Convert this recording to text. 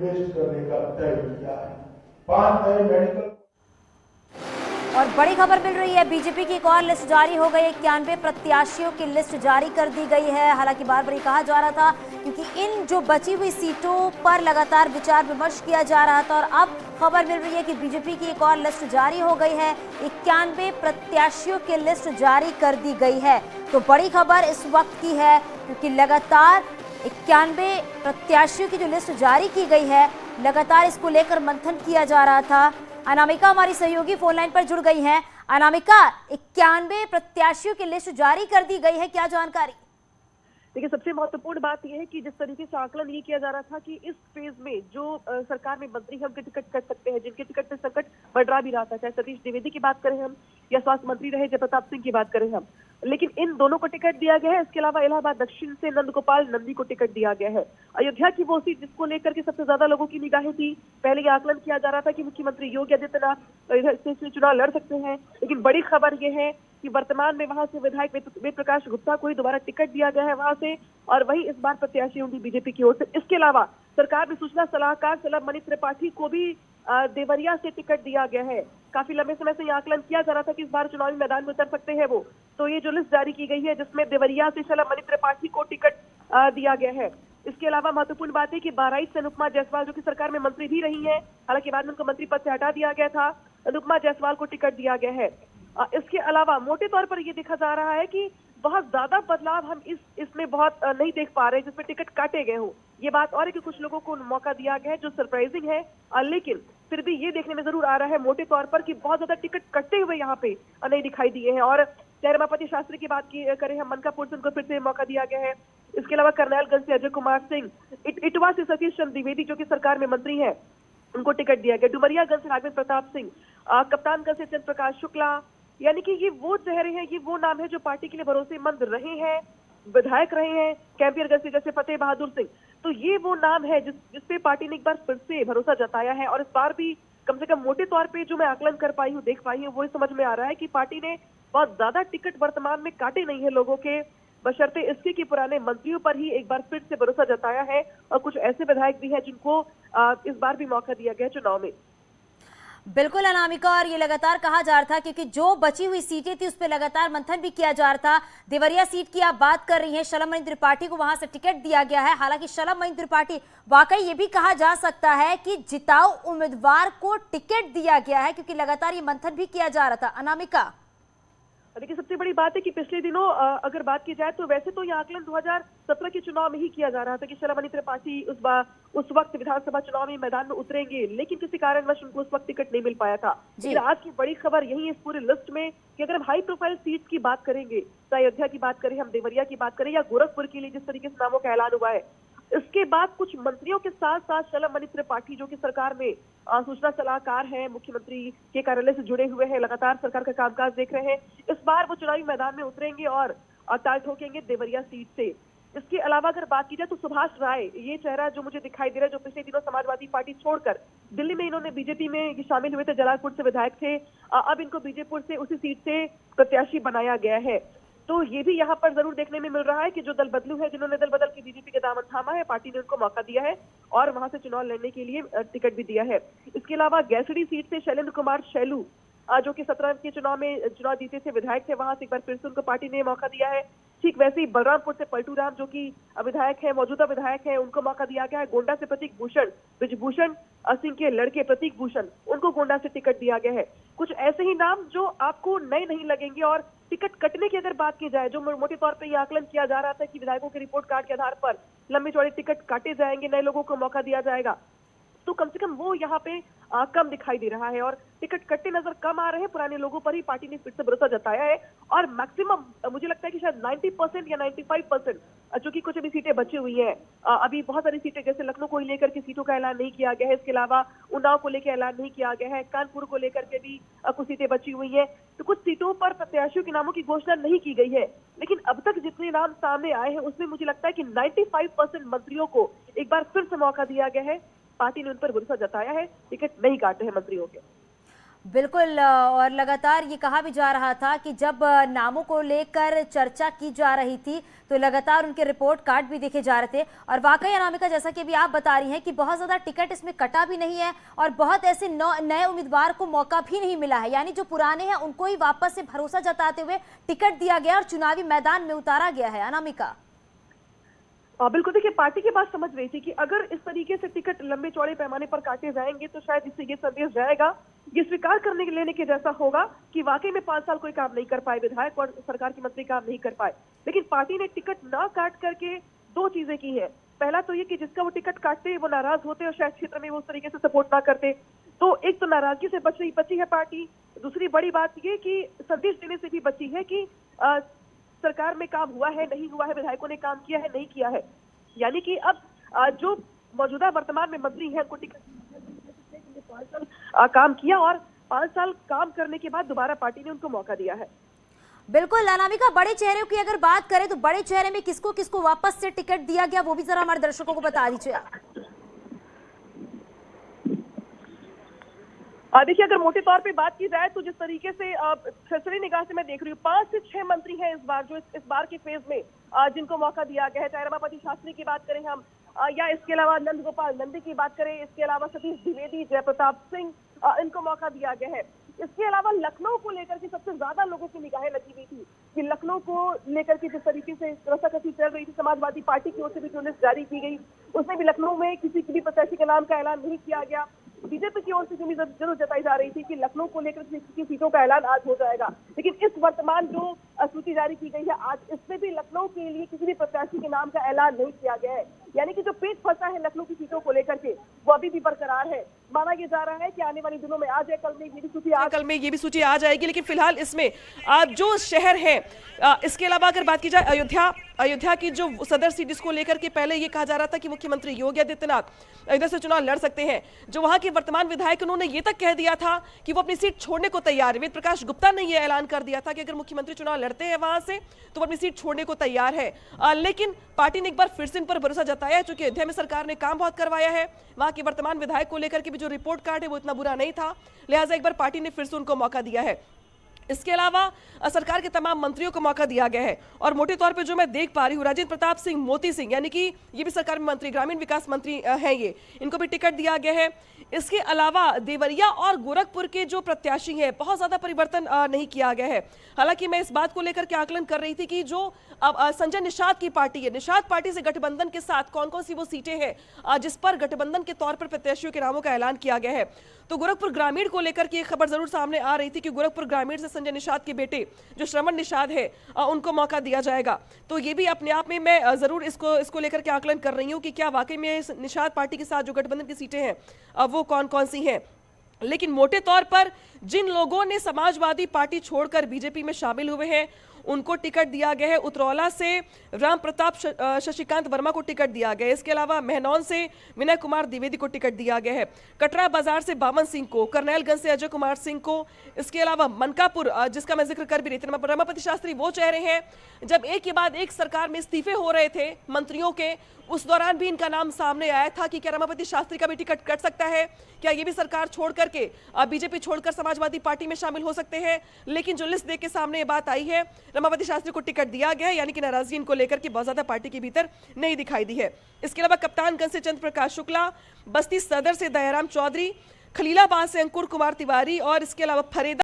Invest करने का तय किया है। 5 नए मेडिकल। और बड़ी खबर मिल रही है, बीजेपी की एक और लिस्ट जारी हो गई। 91 प्रत्याशियों की लिस्ट जारी कर दी गई है। हालांकि बार बार कहा जा रहा था क्योंकि इन जो बची हुई सीटों पर लगातार विचार विमर्श किया जा रहा था और अब खबर मिल रही है कि बीजेपी की एक और लिस्ट जारी हो गई है। 91 प्रत्याशियों की लिस्ट जारी कर दी गई है। तो बड़ी खबर इस वक्त की है क्योंकि लगातार 91 प्रत्याशियों की जो लिस्ट जारी की गई है, लगातार इसको लेकर मंथन किया जा रहा था। अनामिका हमारी सहयोगी फोन लाइन पर जुड़ गई हैं। अनामिका, 91 प्रत्याशियों की लिस्ट जारी कर दी गई है, क्या जानकारी? देखिए, सबसे महत्वपूर्ण बात यह है कि जिस तरीके से आकलन ये किया जा रहा था कि इस फेज में जो सरकार में मंत्री हम टिकट कट सकते हैं, जिनके टिकट पे संकट बढ़ा भी रहा था, चाहे सतीश द्विवेदी की बात करें हम या स्वास्थ्य मंत्री रहे जयप्रताप सिंह की बात करें हम, लेकिन इन दोनों को टिकट दिया गया है। इसके अलावा इलाहाबाद दक्षिण से नंदगोपाल नंदी को टिकट दिया गया है। अयोध्या की वो सीट जिसको लेकर के सबसे ज्यादा लोगों की निगाहें थी, पहले ये आकलन किया जा रहा था कि मुख्यमंत्री योगी आदित्यनाथ इधर से चुनाव लड़ सकते हैं, लेकिन बड़ी खबर ये है कि वर्तमान में वहां से विधायक वेद प्रकाश गुप्ता को ही दोबारा टिकट दिया गया है वहां से, और वही इस बार प्रत्याशी होंगी बीजेपी की ओर से। इसके अलावा सरकार में सूचना सलाहकार शलभ मणि त्रिपाठी को भी देवरिया से टिकट दिया गया है। काफी लंबे समय से यह आकलन किया जा रहा था कि इस बार चुनावी मैदान में उतर सकते हैं वो, तो ये जो लिस्ट जारी की गई है जिसमें देवरिया से शलभ मणि त्रिपाठी को टिकट दिया गया है। इसके अलावा महत्वपूर्ण बात है कि बहराइच से अनुपमा जायसवाल जो कि सरकार में मंत्री भी रही है, हालांकि बाद में उनको मंत्री पद से हटा दिया गया था, अनुपमा जायसवाल को टिकट दिया गया है। इसके अलावा मोटे तौर पर ये देखा जा रहा है कि बहुत ज्यादा बदलाव हम इसमें बहुत नहीं देख पा रहे जिसमें टिकट काटे गए हों। ये बात और है कि कुछ लोगों को मौका दिया गया है जो सरप्राइजिंग है, लेकिन फिर भी ये देखने में जरूर आ रहा है मोटे तौर पर कि बहुत ज्यादा टिकट कटते हुए यहाँ पे नहीं दिखाई दिए हैं। और चाहे रमापति शास्त्री की बात करें हम, मनकापुर से उनको फिर से मौका दिया गया है। इसके अलावा करनैलगंज से अजय कुमार सिंह, इटवा से सतीश चंद्र द्विवेदी जो कि सरकार में मंत्री है, उनको टिकट दिया गया। डुमरियागंज से राघवेंद्र प्रताप सिंह, कप्तानगंज से चंद्र प्रकाश शुक्ला, यानी कि ये वो चेहरे हैं, ये वो नाम है जो पार्टी के लिए भरोसेमंद रहे हैं, विधायक रहे हैं। कैंपियरगंज से जैसे फतेह बहादुर सिंह, तो ये वो नाम है जिसपे पार्टी ने एक बार फिर से भरोसा जताया है। और इस बार भी कम से कम मोटे तौर पे जो मैं आकलन कर पाई हूँ, देख पाई हूँ, वो समझ में आ रहा है कि पार्टी ने बहुत ज्यादा टिकट वर्तमान में काटे नहीं है लोगों के, बशर्ते इसके कि पुराने मंत्रियों पर ही एक बार फिर से भरोसा जताया है। और कुछ ऐसे विधायक भी हैं जिनको इस बार भी मौका दिया गया चुनाव में। बिल्कुल अनामिका, और ये लगातार कहा जा रहा था क्योंकि जो बची हुई सीटें थी उस पर लगातार मंथन भी किया जा रहा था। देवरिया सीट की आप बात कर रही हैं, शलभ मणि त्रिपाठी को वहां से टिकट दिया गया है। हालांकि शलभ मणि त्रिपाठी, वाकई ये भी कहा जा सकता है कि जिताऊ उम्मीदवार को टिकट दिया गया है क्योंकि लगातार ये मंथन भी किया जा रहा था। अनामिका, देखिए, सबसे बड़ी बात है कि पिछले दिनों अगर बात की जाए तो वैसे तो यह आकलन 2017 के चुनाव में ही किया जा रहा था कि शलभ मणि त्रिपाठी उस वक्त विधानसभा चुनाव में मैदान में उतरेंगे, लेकिन किसी कारणवश उनको उस वक्त टिकट नहीं मिल पाया था। लेकिन आज की बड़ी खबर यही है इस पूरी लिस्ट में कि अगर हम हाई प्रोफाइल सीट की बात करेंगे, चाहे अयोध्या की बात करें, हम देवरिया की बात करें या गोरखपुर के लिए जिस तरीके से नामों का ऐलान हुआ है, इसके बाद कुछ मंत्रियों के साथ साथ शलभ मणि त्रिपाठी जो कि सरकार में सूचना सलाहकार हैं, मुख्यमंत्री के कार्यालय से जुड़े हुए हैं, लगातार सरकार का कामकाज देख रहे हैं, इस बार वो चुनावी मैदान में उतरेंगे और ताल ठोकेंगे देवरिया सीट से। इसके अलावा अगर बात की जाए तो सुभाष राय, ये चेहरा जो मुझे दिखाई दे रहा है, जो पिछले दिनों समाजवादी पार्टी छोड़कर दिल्ली में इन्होंने बीजेपी में शामिल हुए थे, जलालपुर से विधायक थे, अब इनको बीजेपुर से उसी सीट से प्रत्याशी बनाया गया है। तो ये भी यहाँ पर जरूर देखने में मिल रहा है कि जो दल बदलू है, जिन्होंने दल बदल के बीजेपी का दामन थामा है, पार्टी ने उनको मौका दिया है और वहां से चुनाव लड़ने के लिए टिकट भी दिया है। इसके अलावा गैसडी सीट से शैलेंद्र कुमार शैलू जो कि 17 के चुनाव में चुनाव जीते थे, विधायक थे, वहां से एक बार फिर से उनको पार्टी ने मौका दिया है। ठीक वैसे ही बलरामपुर से पलटू राम जो कि विधायक है, मौजूदा विधायक है, उनको मौका दिया गया है। गोंडा से प्रतीक भूषण, ब्रिजभूषण सिंह के लड़के प्रतीक भूषण, उनको गोंडा से टिकट दिया गया है। कुछ ऐसे ही नाम जो आपको नए नहीं लगेंगे। और टिकट कटने की अगर बात की जाए, जो मोटे तौर पर यह आकलन किया जा रहा था कि विधायकों के रिपोर्ट कार्ड के आधार पर लंबे चौड़े टिकट काटे जाएंगे, नए लोगों को मौका दिया जाएगा, तो कम से कम वो यहाँ पे कम दिखाई दे रहा है और टिकट कट्टे नजर कम आ रहे हैं। पुराने लोगों पर ही पार्टी ने फिर से भरोसा जताया है और मैक्सिमम मुझे लगता है कि शायद 90% या 95% जो कि कुछ अभी सीटें बची हुई हैं, अभी बहुत सारी सीटें जैसे लखनऊ को लेकर के सीटों का ऐलान नहीं किया गया है, इसके अलावा उन्नाव को लेकर ऐलान नहीं किया गया है, कानपुर को लेकर के भी कुछ सीटें बची हुई है। तो कुछ सीटों पर प्रत्याशियों के नामों की घोषणा नहीं की गई है, लेकिन अब तक जितने नाम सामने आए हैं उसमें मुझे लगता है कि 95% मंत्रियों को एक बार फिर से मौका दिया गया है। पार्टी ने उन पर भरोसा जताया है, टिकट नहीं काटे हैं मंत्रियों के। बिल्कुल और लगातार ये कहा भी जा रहा था कि जब नामों को लेकर चर्चा की जा रही थी तो लगातार उनके रिपोर्ट कार्ड भी देखे जा रहे थे और वाकई अनामिका जैसा कि अभी आप बता रही हैं कि बहुत ज़्यादा टिकट इसमें कटा भी नहीं है और बहुत ऐसे नए उम्मीदवार को मौका भी नहीं मिला है, यानी जो पुराने हैं उनको ही वापस से भरोसा जताते हुए टिकट दिया गया और चुनावी मैदान में उतारा गया है। अनामिका बिल्कुल, देखिए पार्टी की बात समझ रही थी कि अगर इस तरीके से टिकट लंबे चौड़े पैमाने पर काटे जाएंगे तो शायद इससे ये संदेश जाएगा, ये स्वीकार करने के लेने के जैसा होगा कि वाकई में 5 साल कोई काम नहीं कर पाए विधायक और सरकार के मंत्री काम नहीं कर पाए। लेकिन पार्टी ने टिकट ना काट करके 2 चीजें की है। पहला तो ये कि जिसका वो टिकट काटते वो नाराज होते और शायद क्षेत्र में वो उस तरीके से सपोर्ट ना करते, तो एक तो नाराजगी से बची है पार्टी। दूसरी बड़ी बात ये कि संदेश देने से भी बची है कि सरकार में काम हुआ है नहीं हुआ है, विधायकों ने काम किया है नहीं किया है। यानी कि अब जो मौजूदा वर्तमान में मंत्री हैं उनको टिकट 5 साल काम किया और 5 साल काम करने के बाद दोबारा पार्टी ने उनको मौका दिया है। बिल्कुल अनामिका, बड़े चेहरे की अगर बात करें तो बड़े चेहरे में किसको किसको वापस से टिकट दिया गया वो भी जरा हमारे दर्शकों को बता दीजिए। देखिए अगर मोटे तौर पे बात की जाए तो जिस तरीके से सरसरी निगाह से मैं देख रही हूँ 5 से 6 मंत्री हैं इस बार जो इस बार के फेज में जिनको मौका दिया गया है। चाहे रमापति शास्त्री की बात करें हम या इसके अलावा नंद गोपाल नंदी की बात करें, इसके अलावा सतीश द्विवेदी, जयप्रताप सिंह, इनको मौका दिया गया है। इसके अलावा लखनऊ को लेकर के सबसे ज्यादा लोगों की निगाहें लगी हुई थी कि लखनऊ को लेकर के जिस तरीके से रसाकसी चल रही थी, समाजवादी पार्टी की ओर से भी जो लिस्ट जारी की गई उसमें भी लखनऊ में किसी भी प्रत्याशी के नाम का ऐलान नहीं किया गया। बीजेपी की ओर से जरूर जताई जा रही थी कि लखनऊ को लेकर की सीटों का ऐलान आज हो जाएगा, लेकिन इस वर्तमान जो सूची जारी की गई है आज इसमें भी लखनऊ के लिए किसी भी प्रत्याशी के नाम का ऐलान नहीं किया गया है। यानी कि जो पेच फंसा है लखनऊ की सीटों को लेकर के वो अभी भी बरकरार है। माना ये जा रहा है कि आने वाले दिनों में आ जाए, कल में ये भी सूची आ जाएगी, लेकिन फिलहाल इसमें जो शहर है इसके अलावा अगर बात की जाए अयोध्या की जो सदर सीट जिसको लेकर के पहले ये कहा जा रहा था कि मुख्यमंत्री योगी आदित्यनाथ अयोध्या से चुनाव लड़ सकते हैं, जो वहां के वर्तमान विधायक उन्होंने ये तक कह दिया था कि वो अपनी सीट छोड़ने को तैयार है। वेद प्रकाश गुप्ता ने यह ऐलान कर दिया था कि अगर मुख्यमंत्री चुनाव लड़ते हैं वहां से तो वो अपनी सीट छोड़ने को तैयार है। लेकिन पार्टी ने एक बार फिर से इन पर भरोसा जताया है, चूंकि अयोध्या में सरकार ने काम बहुत करवाया है, वहां के वर्तमान विधायक को लेकर के भी जो रिपोर्ट कार्ड है वो इतना बुरा नहीं था, लिहाजा एक बार पार्टी ने फिर से उनको मौका दिया है। इसके अलावा सरकार के तमाम मंत्रियों को मौका दिया गया है और मोटे तौर पे जो मैं देख पा रही हूँ राजेंद्र प्रताप सिंह मोती सिंह यानी कि ये भी सरकार में मंत्री, ग्रामीण विकास मंत्री हैं, ये इनको भी टिकट दिया गया है। इसके अलावा देवरिया और गोरखपुर के जो प्रत्याशी हैं बहुत ज्यादा परिवर्तन नहीं किया गया है। हालांकि मैं इस बात को लेकर के आकलन कर रही थी कि जो अब संजय निषाद की पार्टी है, निषाद पार्टी से गठबंधन के साथ कौन कौन सी वो सीटें हैं जिस पर गठबंधन के तौर पर प्रत्याशियों के नामों का ऐलान किया गया है। तो गोरखपुर ग्रामीण को लेकर के एक खबर जरूर सामने आ रही थी कि गोरखपुर ग्रामीण से संजय निषाद के बेटे जो श्रवण निषाद है उनको मौका दिया जाएगा। तो ये भी अपने आप में मैं जरूर इसको लेकर के आकलन कर रही हूँ कि क्या वाकई में निषाद पार्टी के साथ जो गठबंधन की सीटें हैं वो कौन कौन सी हैं। लेकिन मोटे तौर पर जिन लोगों ने समाजवादी पार्टी छोड़कर बीजेपी में शामिल हुए हैं उनको टिकट दिया गया है। उतरौला से राम प्रताप शशिकांत वर्मा को टिकट दिया गया है। इसके अलावा मेहनौन से विनय कुमार द्विवेदी को टिकट दिया गया है। कटरा बाजार से बावन सिंह को, करनैलगंज से अजय कुमार सिंह को, इसके अलावा मनकापुर जिसका मैं जिक्र कर भी रही थी, रमापति शास्त्री वो चेहरे हैं जब एक के बाद एक सरकार में इस्तीफे हो रहे थे मंत्रियों के, उस दौरान भी इनका नाम सामने आया था कि क्या रमापति शास्त्री का भी टिकट कट सकता है, क्या ये भी सरकार छोड़ करके बीजेपी छोड़कर समाजवादी पार्टी में शामिल हो सकते हैं। लेकिन जो लिस्ट देख के सामने ये बात आई है रमापति शास्त्री को टिकट दिया गया है, यानी कि नाराजगी इनको लेकर के बहुत ज्यादा पार्टी के भीतर नहीं दिखाई दी है। इसके अलावा कप्तानगंज से चंद्र प्रकाश शुक्ला, बस्ती सदर से दयाराम चौधरी, खलीलाबाद से अंकुर कुमार तिवारी और इसके अलावा फरेदा